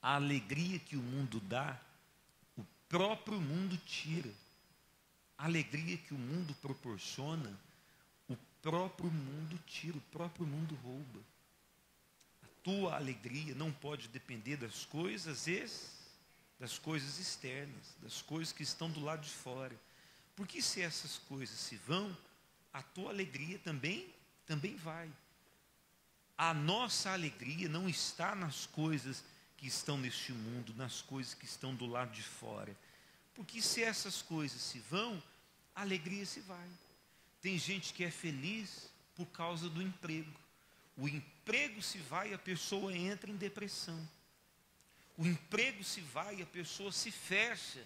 a alegria que o mundo dá, o próprio mundo tira. A alegria que o mundo proporciona, o próprio mundo tira, o próprio mundo rouba. A tua alegria não pode depender das coisas externas, das coisas que estão do lado de fora. Porque se essas coisas se vão, a tua alegria também vai. A nossa alegria não está nas coisas que estão neste mundo, nas coisas que estão do lado de fora. Porque se essas coisas se vão, a alegria se vai. Tem gente que é feliz por causa do emprego. O emprego se vai e a pessoa entra em depressão. O emprego se vai e a pessoa se fecha.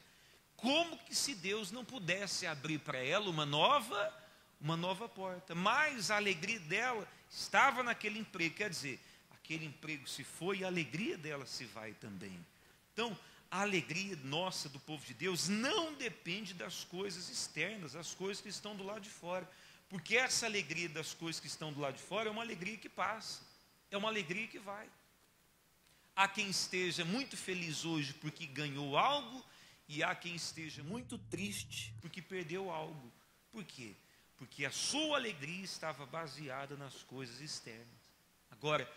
Como que se Deus não pudesse abrir para ela uma nova porta? Mas a alegria dela estava naquele emprego. Quer dizer, aquele emprego se foi e a alegria dela se vai também. Então, a alegria nossa do povo de Deus não depende das coisas externas, das coisas que estão do lado de fora. Porque essa alegria das coisas que estão do lado de fora é uma alegria que passa, é uma alegria que vai. Há quem esteja muito feliz hoje porque ganhou algo, e há quem esteja muito triste porque perdeu algo. Por quê? Porque a sua alegria estava baseada nas coisas externas. Agora,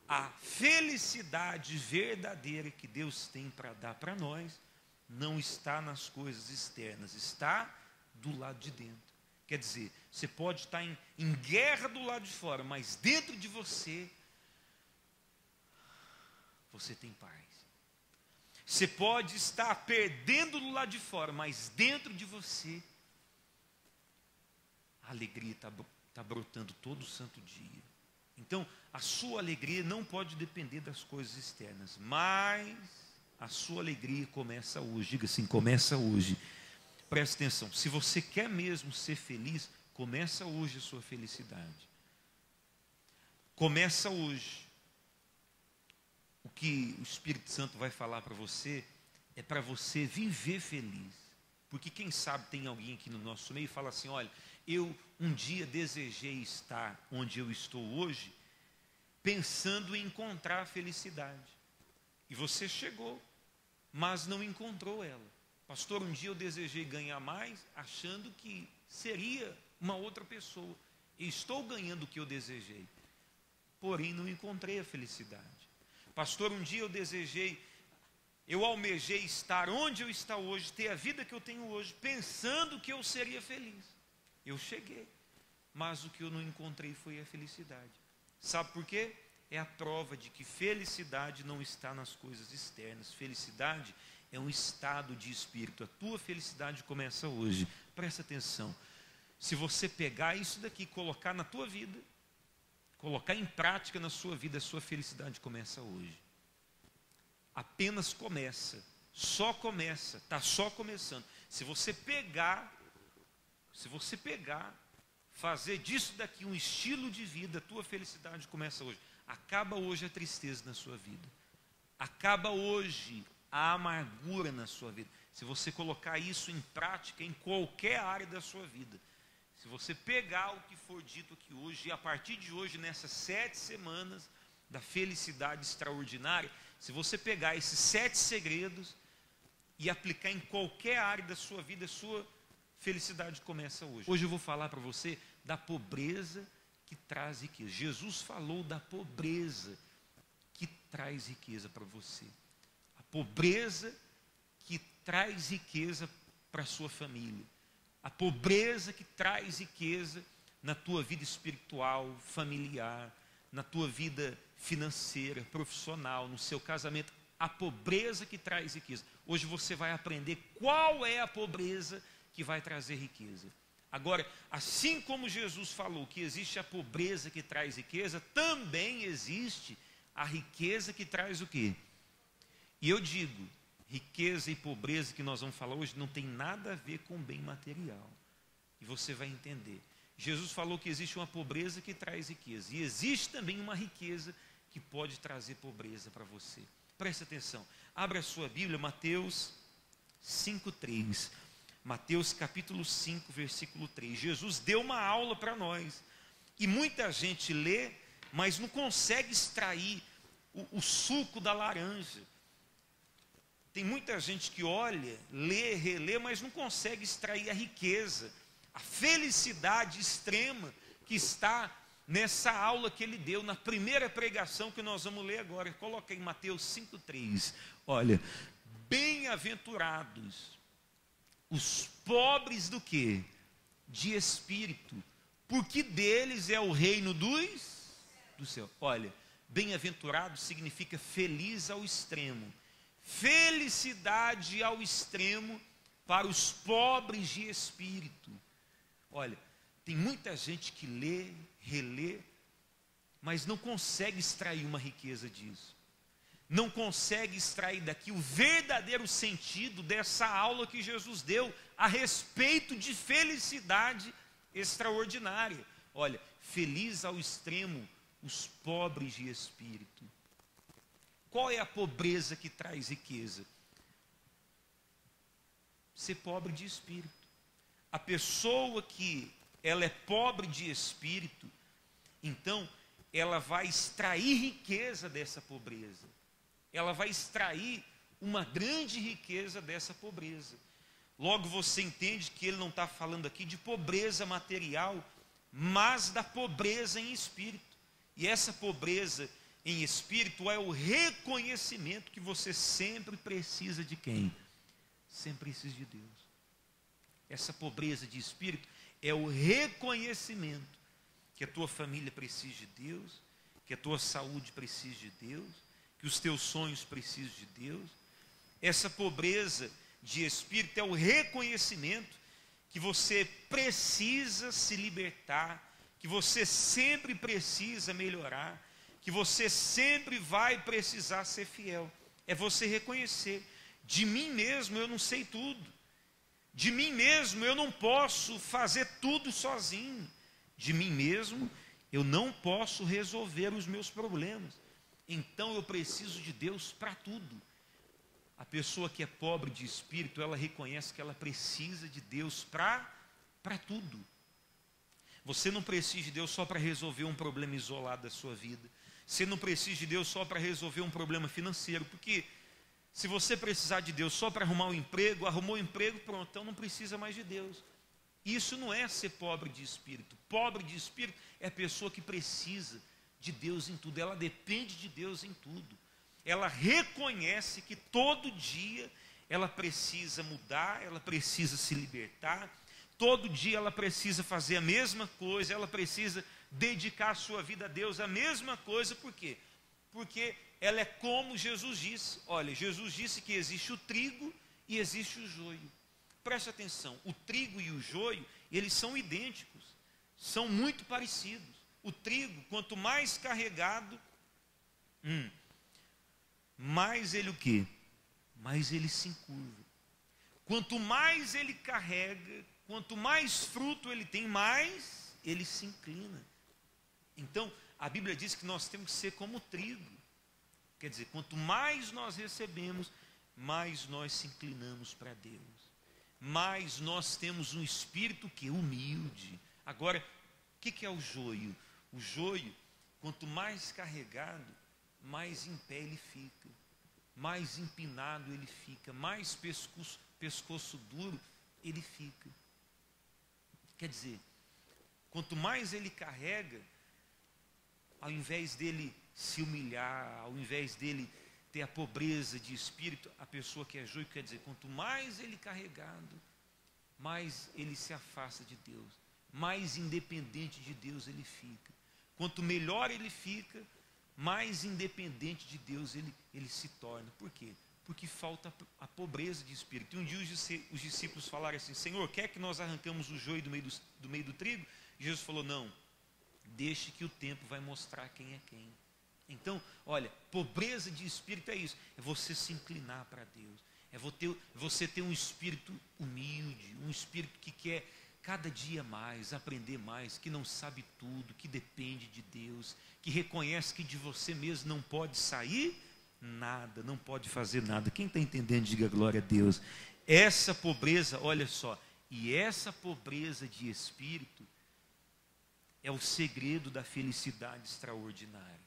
a felicidade verdadeira que Deus tem para dar para nós não está nas coisas externas, está do lado de dentro. Quer dizer, você pode estar em guerra do lado de fora, mas dentro de você tem paz. Você pode estar perdendo do lado de fora, mas dentro de você a alegria está brotando todo santo dia. Então, a sua alegria não pode depender das coisas externas, mas a sua alegria começa hoje. Diga assim, começa hoje. Presta atenção, se você quer mesmo ser feliz, começa hoje a sua felicidade. Começa hoje. O que o Espírito Santo vai falar para você é para você viver feliz. Porque quem sabe tem alguém aqui no nosso meio e fala assim, olha, eu um dia desejei estar onde eu estou hoje, pensando em encontrar a felicidade. E você chegou, mas não encontrou ela. Pastor, um dia eu desejei ganhar mais, achando que seria uma outra pessoa. E estou ganhando o que eu desejei, porém não encontrei a felicidade. Pastor, um dia eu almejei estar onde eu estou hoje, ter a vida que eu tenho hoje, pensando que eu seria feliz. Eu cheguei, mas o que eu não encontrei foi a felicidade. Sabe por quê? É a prova de que felicidade não está nas coisas externas. Felicidade é um estado de espírito. A tua felicidade começa hoje. Presta atenção. Se você pegar isso daqui e colocar na tua vida, colocar em prática na sua vida, a sua felicidade começa hoje. Apenas começa. Só começa. Está só começando. Se você pegar, fazer disso daqui um estilo de vida, a tua felicidade começa hoje. Acaba hoje a tristeza na sua vida. Acaba hoje a amargura na sua vida. Se você colocar isso em prática em qualquer área da sua vida. Se você pegar o que for dito aqui hoje, e a partir de hoje, nessas 7 semanas da felicidade extraordinária, se você pegar esses 7 segredos e aplicar em qualquer área da sua vida, a sua felicidade começa hoje. Hoje eu vou falar para você da pobreza que traz riqueza. Jesus falou da pobreza que traz riqueza para você. A pobreza que traz riqueza para a sua família. A pobreza que traz riqueza na tua vida espiritual, familiar, na tua vida financeira, profissional, no seu casamento. A pobreza que traz riqueza. Hoje você vai aprender qual é a pobreza que vai trazer riqueza. Agora, assim como Jesus falou que existe a pobreza que traz riqueza, também existe a riqueza que traz o quê? E eu digo, riqueza e pobreza que nós vamos falar hoje não tem nada a ver com bem material. E você vai entender. Jesus falou que existe uma pobreza que traz riqueza. E existe também uma riqueza que pode trazer pobreza para você. Preste atenção. Abra a sua Bíblia, Mateus 5:3. Mateus capítulo 5, versículo 3. Jesus deu uma aula para nós. E muita gente lê, mas não consegue extrair o suco da laranja. Tem muita gente que olha, lê, relê, mas não consegue extrair a riqueza, a felicidade extrema que está nessa aula que ele deu, na primeira pregação que nós vamos ler agora. Coloca em Mateus 5,3. Olha, bem-aventurados os pobres do quê? De espírito, porque deles é o reino do céu. Olha, bem-aventurado significa feliz ao extremo, felicidade ao extremo para os pobres de espírito. Olha, tem muita gente que lê, relê, mas não consegue extrair uma riqueza disso. Não consegue extrair daqui o verdadeiro sentido dessa aula que Jesus deu a respeito de felicidade extraordinária. Olha, feliz ao extremo os pobres de espírito. Qual é a pobreza que traz riqueza? Ser pobre de espírito. A pessoa que ela é pobre de espírito, então ela vai extrair riqueza dessa pobreza. Ela vai extrair uma grande riqueza dessa pobreza. Logo você entende que ele não está falando aqui de pobreza material, mas da pobreza em espírito. E essa pobreza em espírito é o reconhecimento que você sempre precisa de quem? Sempre precisa de Deus. Essa pobreza de espírito é o reconhecimento que a tua família precisa de Deus, que a tua saúde precisa de Deus, que os teus sonhos precisam de Deus. Essa pobreza de espírito é o reconhecimento que você precisa se libertar, que você sempre precisa melhorar, que você sempre vai precisar ser fiel. É você reconhecer: de mim mesmo eu não sei tudo, de mim mesmo eu não posso fazer tudo sozinho, de mim mesmo eu não posso resolver os meus problemas. Então eu preciso de Deus para tudo. A pessoa que é pobre de espírito, ela reconhece que ela precisa de Deus para tudo. Você não precisa de Deus só para resolver um problema isolado da sua vida. Você não precisa de Deus só para resolver um problema financeiro, porque se você precisar de Deus só para arrumar um emprego, arrumou um emprego, pronto, então não precisa mais de Deus. Isso não é ser pobre de espírito. Pobre de espírito é a pessoa que precisa de Deus em tudo, ela depende de Deus em tudo. Ela reconhece que todo dia ela precisa mudar, ela precisa se libertar, todo dia ela precisa fazer a mesma coisa, ela precisa dedicar a sua vida a Deus a mesma coisa. Por quê? Porque ela é como Jesus disse. Olha, Jesus disse que existe o trigo e existe o joio. Preste atenção, o trigo e o joio, eles são idênticos, são muito parecidos. O trigo, quanto mais carregado, mais ele o quê? Mais ele se encurva. Quanto mais ele carrega, quanto mais fruto ele tem, mais ele se inclina. Então, a Bíblia diz que nós temos que ser como o trigo. Quer dizer, quanto mais nós recebemos, mais nós se inclinamos para Deus. Mais nós temos um espírito que é humilde. Agora, o que é o joio? O joio, quanto mais carregado, mais em pé ele fica, mais empinado ele fica, mais pescoço duro ele fica. Quer dizer, quanto mais ele carrega, ao invés dele se humilhar, ao invés dele ter a pobreza de espírito, a pessoa que é joio, quer dizer, quanto mais ele carregado, mais ele se afasta de Deus, mais independente de Deus ele fica. Quanto melhor ele fica, mais independente de Deus ele se torna. Por quê? Porque falta a pobreza de espírito. E um dia os discípulos falaram assim: Senhor, quer que nós arrancamos o joio do meio do trigo? E Jesus falou: não, deixe que o tempo vai mostrar quem é quem. Então, olha, pobreza de espírito é isso, é você se inclinar para Deus, é você ter um espírito humilde, um espírito que quer cada dia mais, aprender mais, que não sabe tudo, que depende de Deus, que reconhece que de você mesmo não pode sair nada, não pode fazer nada. Quem está entendendo, diga glória a Deus. Essa pobreza, olha só, e essa pobreza de espírito é o segredo da felicidade extraordinária.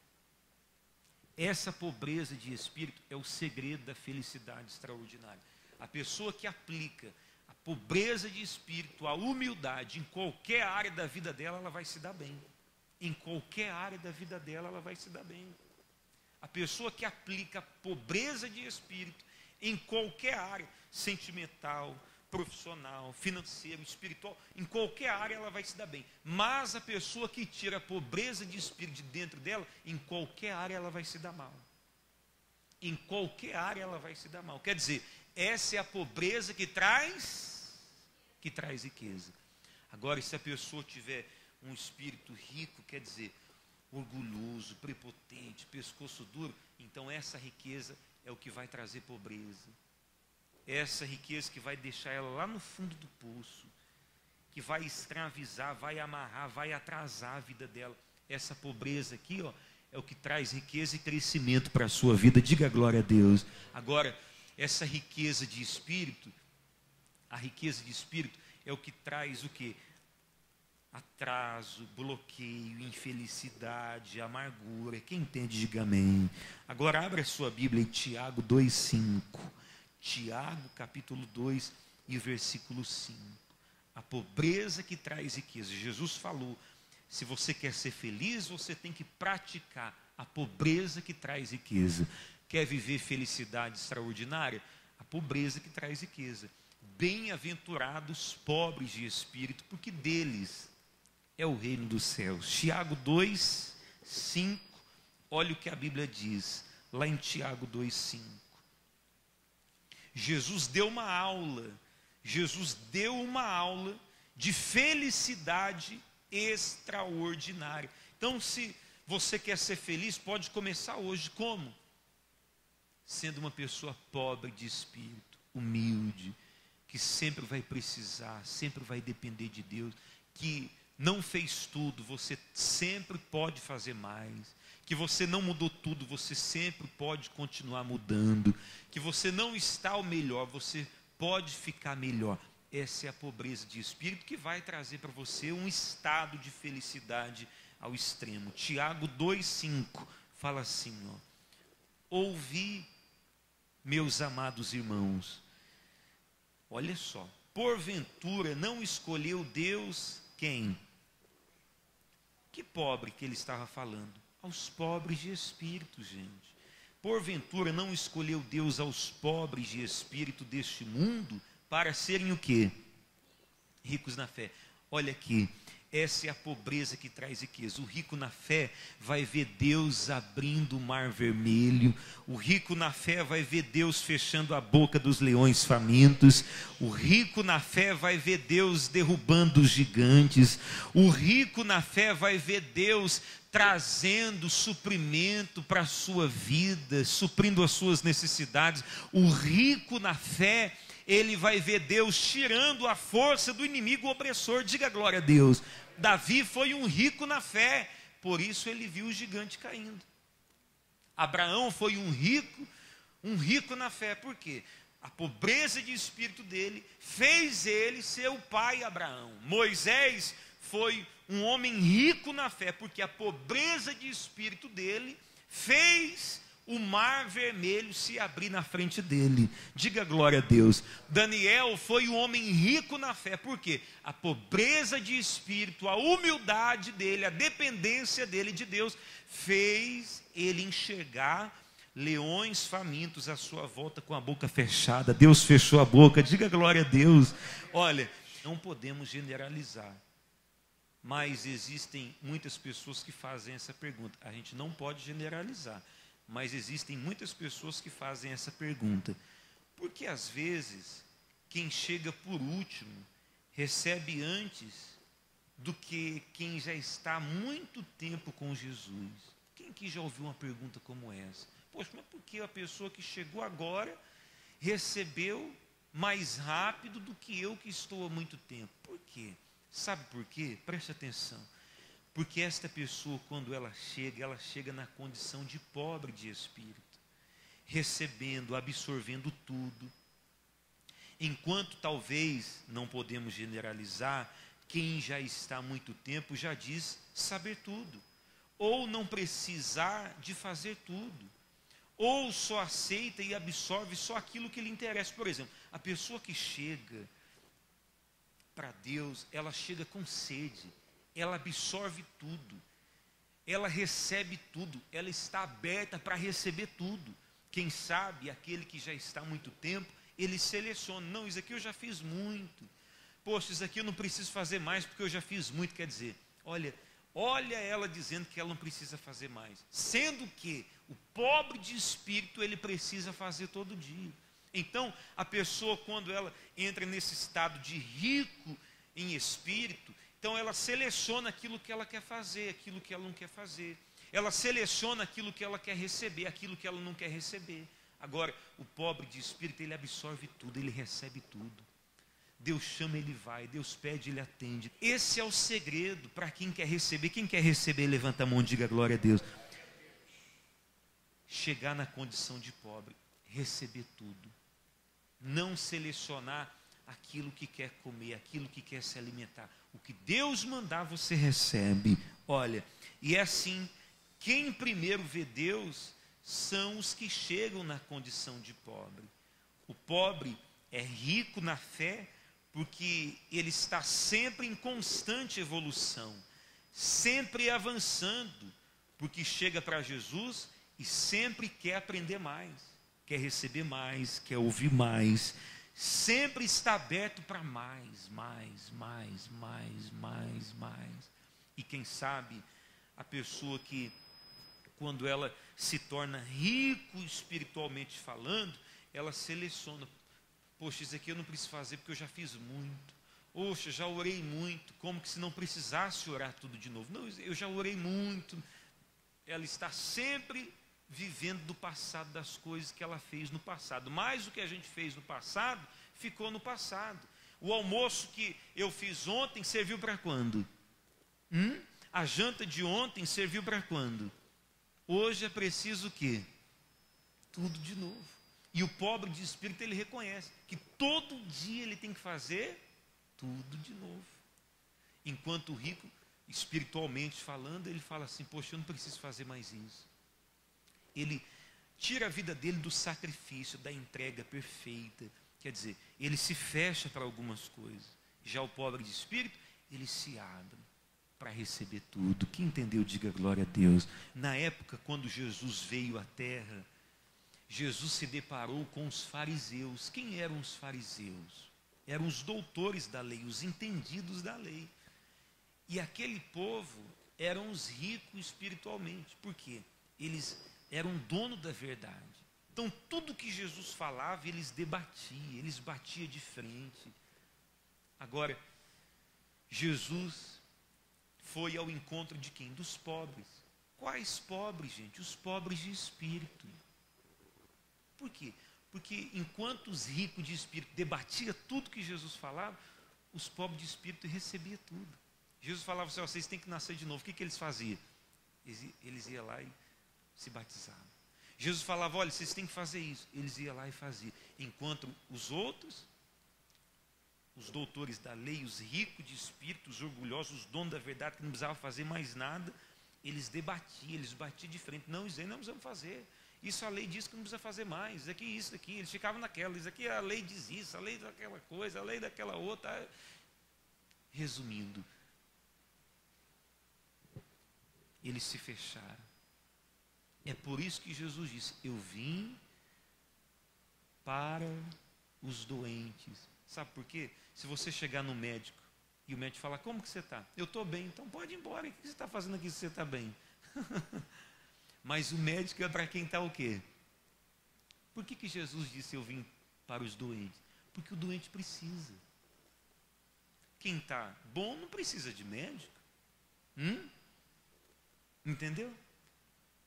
Essa pobreza de espírito é o segredo da felicidade extraordinária. A pessoa que aplica a pobreza de espírito, a humildade em qualquer área da vida dela, ela vai se dar bem. Em qualquer área da vida dela, ela vai se dar bem. A pessoa que aplica a pobreza de espírito em qualquer área, sentimental, profissional, financeiro, espiritual, em qualquer área ela vai se dar bem. Mas a pessoa que tira a pobreza de espírito de dentro dela, em qualquer área ela vai se dar mal. Em qualquer área ela vai se dar mal. Quer dizer, essa é a pobreza que traz riqueza. Agora, se a pessoa tiver um espírito rico, quer dizer, orgulhoso, prepotente, pescoço duro, então essa riqueza é o que vai trazer pobreza. Essa riqueza que vai deixar ela lá no fundo do poço, que vai escravizar, vai amarrar, vai atrasar a vida dela. Essa pobreza aqui, ó, é o que traz riqueza e crescimento para a sua vida. Diga glória a Deus. Agora, essa riqueza de espírito, a riqueza de espírito é o que traz o quê? Atraso, bloqueio, infelicidade, amargura. Quem entende, diga amém. Agora abra a sua Bíblia em Tiago 2,5. Tiago capítulo 2 e versículo 5. A pobreza que traz riqueza. Jesus falou, se você quer ser feliz, você tem que praticar a pobreza que traz riqueza. Quer viver felicidade extraordinária? A pobreza que traz riqueza. Bem-aventurados pobres de espírito, porque deles é o reino dos céus. Tiago 2, 5, olha o que a Bíblia diz, lá em Tiago 2, 5. Jesus deu uma aula de felicidade extraordinária. Então, se você quer ser feliz, pode começar hoje. Como? Sendo uma pessoa pobre de espírito, humilde, que sempre vai precisar, sempre vai depender de Deus, que não fez tudo, você sempre pode fazer mais, que você não mudou tudo, você sempre pode continuar mudando, que você não está o melhor, você pode ficar melhor. Essa é a pobreza de espírito que vai trazer para você um estado de felicidade ao extremo. Tiago 2,5 fala assim, ó, ouvi, meus amados irmãos, olha só, porventura não escolheu Deus quem? Que pobre que ele estava falando? Aos pobres de espírito, gente. Porventura não escolheu Deus aos pobres de espírito deste mundo para serem o quê? Ricos na fé. Olha aqui, essa é a pobreza que traz riqueza. O rico na fé vai ver Deus abrindo o mar vermelho. O rico na fé vai ver Deus fechando a boca dos leões famintos. O rico na fé vai ver Deus derrubando os gigantes. O rico na fé vai ver Deus trazendo suprimento para a sua vida, suprindo as suas necessidades. O rico na fé, ele vai ver Deus tirando a força do inimigo opressor. Diga glória a Deus. Davi foi um rico na fé, por isso ele viu o gigante caindo. Abraão foi um rico na fé, por quê? A pobreza de espírito dele fez ele ser o pai Abraão. Moisés foi um homem rico na fé, porque a pobreza de espírito dele fez o mar vermelho se abrir na frente dele. Diga glória a Deus. Daniel foi um homem rico na fé, porque a pobreza de espírito, a humildade dele, a dependência dele de Deus, fez ele enxergar leões famintos à sua volta com a boca fechada. Deus fechou a boca. Diga glória a Deus. Olha, não podemos generalizar, mas existem muitas pessoas que fazem essa pergunta. A gente não pode generalizar, mas existem muitas pessoas que fazem essa pergunta. Porque às vezes, quem chega por último, recebe antes do que quem já está há muito tempo com Jesus. Quem que já ouviu uma pergunta como essa? Poxa, mas por que a pessoa que chegou agora recebeu mais rápido do que eu que estou há muito tempo? Por quê? Sabe por quê? Preste atenção. Porque esta pessoa, quando ela chega na condição de pobre de espírito, recebendo, absorvendo tudo. Enquanto talvez, não podemos generalizar, quem já está há muito tempo já diz saber tudo. ou não precisar de fazer tudo, ou só aceita e absorve só aquilo que lhe interessa. Por exemplo, a pessoa que chega para Deus, ela chega com sede, ela absorve tudo, ela recebe tudo, ela está aberta para receber tudo. Quem sabe, aquele que já está há muito tempo, ele seleciona, não, isso aqui eu já fiz muito, poxa, isso aqui eu não preciso fazer mais, porque eu já fiz muito. Quer dizer, olha ela dizendo que ela não precisa fazer mais, sendo que o pobre de espírito, ele precisa fazer todo dia. Então, a pessoa, quando ela entra nesse estado de rico em espírito, então ela seleciona aquilo que ela quer fazer, aquilo que ela não quer fazer. Ela seleciona aquilo que ela quer receber, aquilo que ela não quer receber. Agora, o pobre de espírito, ele absorve tudo, ele recebe tudo. Deus chama, ele vai. Deus pede, ele atende. Esse é o segredo para quem quer receber. Quem quer receber, levanta a mão e diga glória a Deus. Chegar na condição de pobre, receber tudo. Não selecionar aquilo que quer comer, aquilo que quer se alimentar. O que Deus mandar, você recebe. Olha, e é assim, quem primeiro vê Deus são os que chegam na condição de pobre. O pobre é rico na fé porque ele está sempre em constante evolução, sempre avançando, porque chega para Jesus e sempre quer aprender mais, quer receber mais, quer ouvir mais, sempre está aberto para mais. E quem sabe, a pessoa que, quando ela se torna rico espiritualmente falando, ela seleciona, poxa, isso aqui eu não preciso fazer porque eu já fiz muito, poxa, já orei muito, como que se não precisasse orar tudo de novo, não, eu já orei muito. Ela está sempre vivendo do passado, das coisas que ela fez no passado, mas o que a gente fez no passado, ficou no passado. O almoço que eu fiz ontem, serviu para quando? A janta de ontem serviu para quando? Hoje é preciso o quê? Tudo de novo. E o pobre de espírito, ele reconhece que todo dia ele tem que fazer tudo de novo. Enquanto o rico, espiritualmente falando, ele fala assim, poxa, eu não preciso fazer mais isso. Ele tira a vida dele do sacrifício, da entrega perfeita. Quer dizer, ele se fecha para algumas coisas. Já o pobre de espírito, ele se abre para receber tudo. Quem entendeu, diga glória a Deus. Na época, quando Jesus veio à terra, Jesus se deparou com os fariseus. Quem eram os fariseus? Eram os doutores da lei, os entendidos da lei. E aquele povo eram os ricos espiritualmente. Por quê? Eles eram dono da verdade. Então, tudo que Jesus falava, eles debatiam, eles batiam de frente. Agora, Jesus foi ao encontro de quem? Dos pobres. Quais pobres, gente? Os pobres de espírito. Por quê? Porque enquanto os ricos de espírito debatiam tudo que Jesus falava, os pobres de espírito recebiam tudo. Jesus falava assim, vocês têm que nascer de novo. O que eles faziam? Eles iam lá e se batizavam. Jesus falava, olha, vocês têm que fazer isso. Eles iam lá e faziam. Enquanto os outros, os doutores da lei, os ricos de espírito, os orgulhosos, os donos da verdade, que não precisavam fazer mais nada, eles debatiam, eles batiam de frente. Não, isso aí não precisamos fazer. Isso a lei diz que não precisa fazer mais. Isso aqui, isso aqui. Eles ficavam naquela. Isso aqui a lei diz isso, a lei daquela coisa, a lei daquela outra. Resumindo, eles se fecharam. É por isso que Jesus disse, eu vim para os doentes. Sabe por quê? Se você chegar no médico e o médico falar, como que você está? Eu estou bem, então pode ir embora. O que você está fazendo aqui se você está bem? Mas o médico é para quem está o quê? Por que Jesus disse, eu vim para os doentes? Porque o doente precisa. Quem está bom não precisa de médico. Entendeu?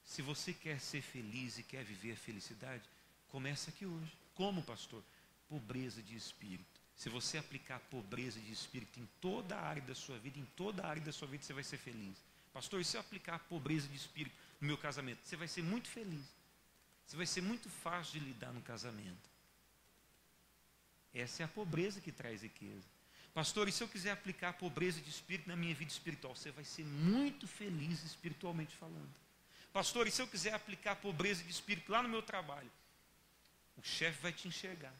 Se você quer ser feliz e quer viver a felicidade, começa aqui hoje. Como, pastor? Pobreza de espírito. Se você aplicar pobreza de espírito em toda a área da sua vida, em toda a área da sua vida você vai ser feliz. Pastor, e se eu aplicar pobreza de espírito no meu casamento? Você vai ser muito feliz. Você vai ser muito fácil de lidar no casamento. Essa é a pobreza que traz riqueza. Pastor, e se eu quiser aplicar a pobreza de espírito na minha vida espiritual? Você vai ser muito feliz espiritualmente falando. Pastor, e se eu quiser aplicar a pobreza de espírito lá no meu trabalho? O chefe vai te enxergar.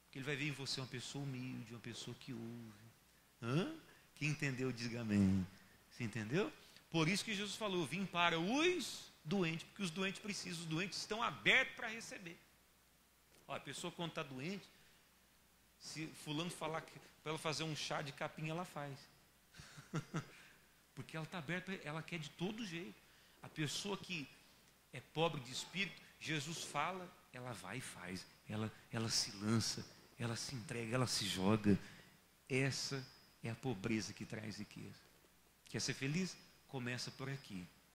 Porque ele vai ver em você uma pessoa humilde, uma pessoa que ouve. Quem entendeu, diga amém. Você entendeu? Por isso que Jesus falou, vim para os doentes, porque os doentes precisam, os doentes estão abertos para receber. Ó, a pessoa quando está doente, se fulano falar para ela fazer um chá de capim, ela faz. Porque ela está aberta, ela quer de todo jeito. A pessoa que é pobre de espírito, Jesus fala, ela vai e faz. Ela se lança, ela se entrega, ela se joga. Essa é a pobreza que traz riqueza. Quer ser feliz? Começa por aqui.